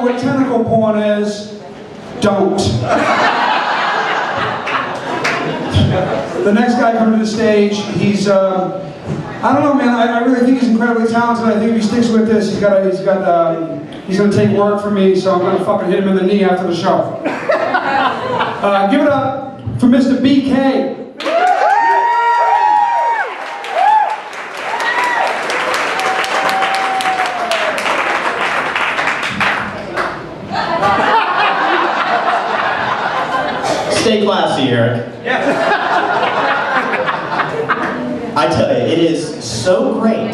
what tentacle porn is, don't. The next guy coming to the stage, he's, I don't know, man. I really think he's incredibly talented. I think if he sticks with this, he's gonna take work from me. So I'm gonna fucking hit him in the knee after the show. Give it up for Mr. BK. Stay classy, Eric. Yeah. I tell you, it is so great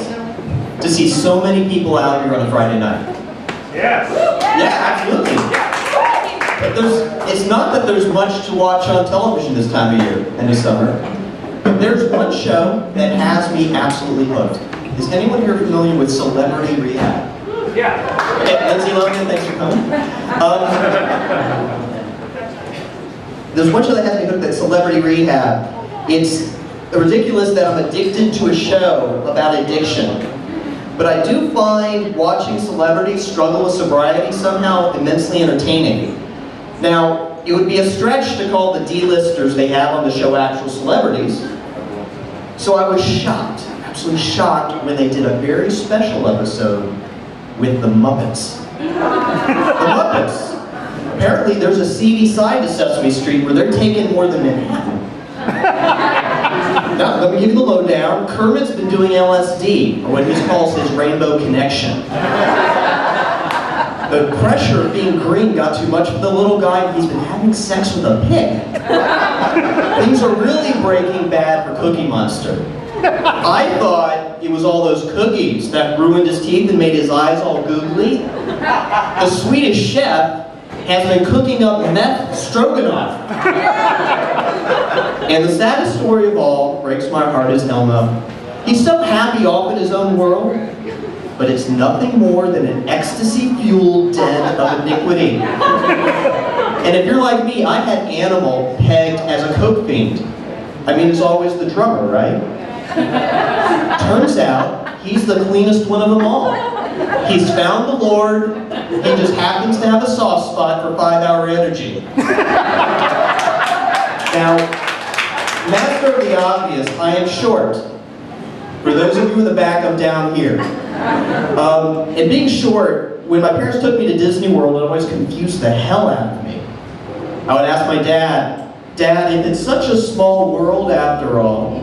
to see so many people out here on a Friday night. Yes. Yeah, absolutely. But it's not that there's much to watch on television this time of year and this summer, but there's one show that has me absolutely hooked. Is anyone here familiar with Celebrity Rehab? Yeah. Hey, Lindsay Lohan, thanks for coming. There's one show that has me hooked, that's Celebrity Rehab. It's ridiculous that I'm addicted to a show about addiction. But I do find watching celebrities struggle with sobriety somehow immensely entertaining. Now, it would be a stretch to call the D-listers they have on the show actual celebrities. So I was shocked, absolutely shocked, when they did a very special episode with the Muppets. The Muppets. Apparently there's a seedy side to Sesame Street where they're taking more than Manhattan. Now, let me give you the lowdown. Kermit's been doing LSD, or what he calls his rainbow connection. The pressure of being green got too much for the little guy, and he's been having sex with a pig. Things are really breaking bad for Cookie Monster. I thought it was all those cookies that ruined his teeth and made his eyes all googly. The Swedish chef has been cooking up meth stroganoff. And the saddest story of all, breaks my heart, is Elmo. He's so happy off in his own world, but it's nothing more than an ecstasy-fueled den of iniquity. And if you're like me, I had Animal pegged as a coke fiend. I mean, it's always the drummer, right? Turns out, he's the cleanest one of them all. He's found the Lord, he just happens to have a soft spot for 5-hour energy. Now, master of the obvious, I am short. For those of you in the back, I'm down here. And being short, when my parents took me to Disney World, it always confused the hell out of me. I would ask my dad, "Dad, if it's such a small world after all,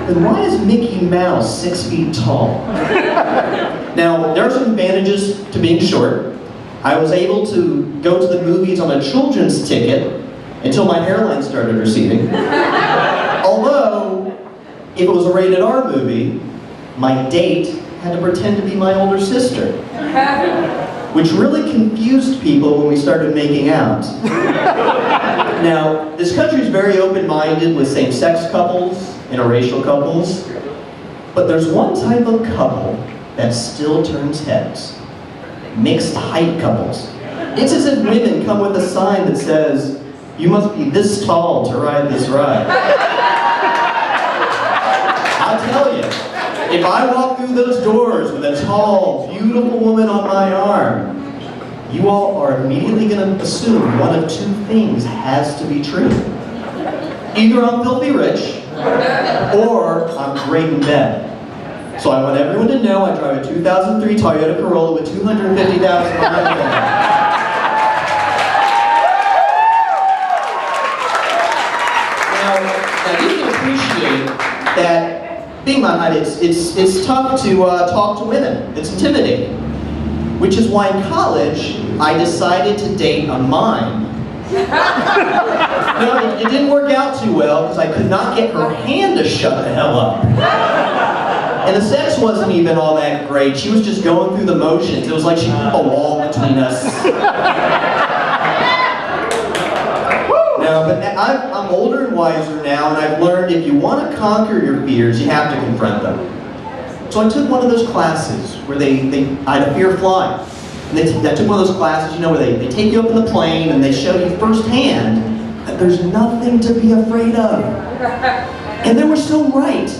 then why is Mickey Mouse 6 feet tall?" Now, there are some advantages to being short. I was able to go to the movies on a children's ticket until my hairline started receding. Although, if it was a rated R movie, my date had to pretend to be my older sister. Which really confused people when we started making out. Now, this country is very open-minded with same-sex couples, interracial couples, but there's one type of couple that still turns heads. Mixed height couples. It's as if women come with a sign that says, "You must be this tall to ride this ride." I'll tell you, if I walk through those doors with a tall, beautiful woman on my arm, you all are immediately going to assume one of two things has to be true. Either I'm filthy rich, or I'm great in bed. So I want everyone to know I drive a 2003 Toyota Corolla with 250,000 miles on it. Now you can appreciate that being my height, it's tough to talk to women. It's intimidating. Which is why in college, I decided to date a mime. No, it didn't work out too well because I could not get her hand to shut the hell up. And the sex wasn't even all that great. She was just going through the motions. It was like she put a wall between us. No, but I'm older and wiser now, and I've learned if you want to conquer your fears, you have to confront them. So I took one of those classes where I had a fear of flying. And I took one of those classes, you know, where they take you up in the plane and they show you firsthand that there's nothing to be afraid of. And they were so right.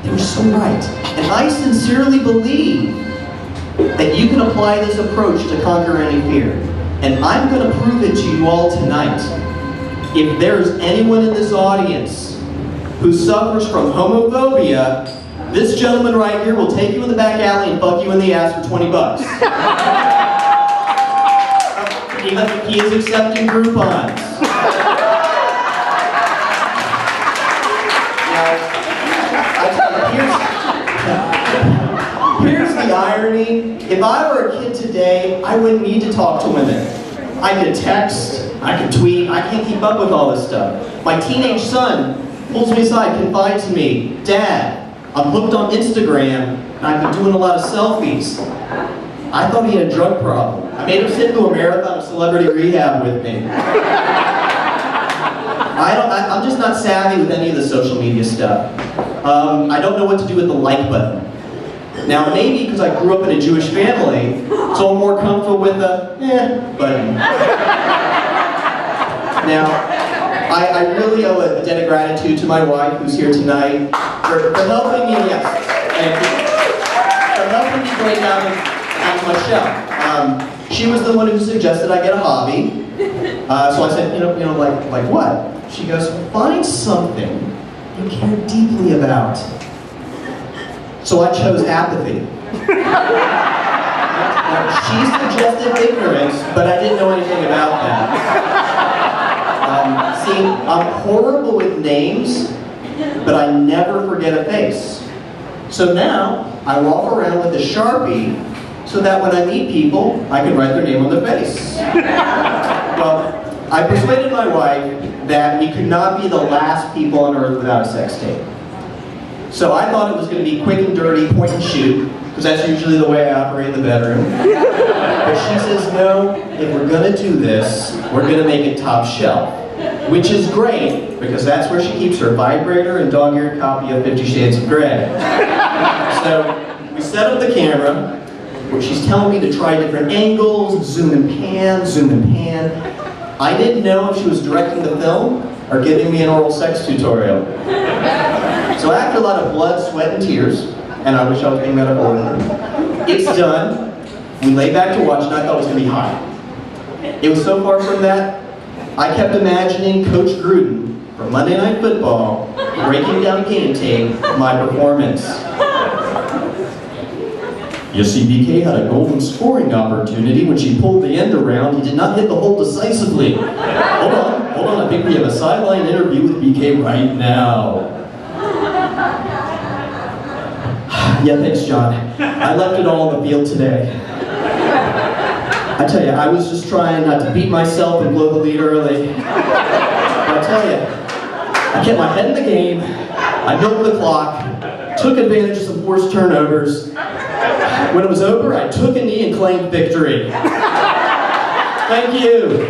They were so right. And I sincerely believe that you can apply this approach to conquer any fear. And I'm going to prove it to you all tonight. If there's anyone in this audience who suffers from homophobia, this gentleman right here will take you in the back alley and fuck you in the ass for 20 bucks. He is accepting Groupons. Here's the irony. If I were a kid today, I wouldn't need to talk to women. I could text, I could tweet, I can't keep up with all this stuff. My teenage son pulls me aside, confides to me, "Dad, I'm hooked on Instagram, and I've been doing a lot of selfies." I thought he had a drug problem. I made him sit through a marathon of celebrity rehab with me. I'm just not savvy with any of the social media stuff. I don't know what to do with the like button. Now, maybe because I grew up in a Jewish family, so I'm more comfortable with the button. Now, I really owe a debt of gratitude to my wife, who's here tonight, for helping me, for helping me break out of my shell. She was the one who suggested I get a hobby. So I said, like what? She goes, "Find something you care deeply about." So I chose apathy. She suggested ignorance, but I didn't know anything about that. See, I'm horrible with names, but I never forget a face. So now, I walk around with a Sharpie so that when I meet people, I can write their name on their face. Well, I persuaded my wife that we could not be the last people on earth without a sex tape. So I thought it was going to be quick and dirty, point and shoot, because that's usually the way I operate in the bedroom. But she says, "No, if we're going to do this, we're going to make it top shelf." Which is great, because that's where she keeps her vibrator and dog-eared copy of 50 Shades of Grey. So we set up the camera, where she's telling me to try different angles, zoom and pan, zoom and pan. I didn't know if she was directing the film or giving me an oral sex tutorial. So after a lot of blood, sweat, and tears, and I wish I was being metaphorical, it's done. We lay back to watch, and I thought it was going to be hot. It was so far from that, I kept imagining Coach Gruden from Monday Night Football breaking down game tape of my performance. "You see, BK had a golden scoring opportunity when she pulled the end around. He did not hit the hole decisively. Hold on, I think we have a sideline interview with BK right now." Yeah, thanks, John. I left it all on the field today. I tell you, I was just trying not to beat myself and blow the lead early. But I tell you, I kept my head in the game, I milked the clock, took advantage of some forced turnovers. When it was over, I took a knee and claimed victory. Thank you.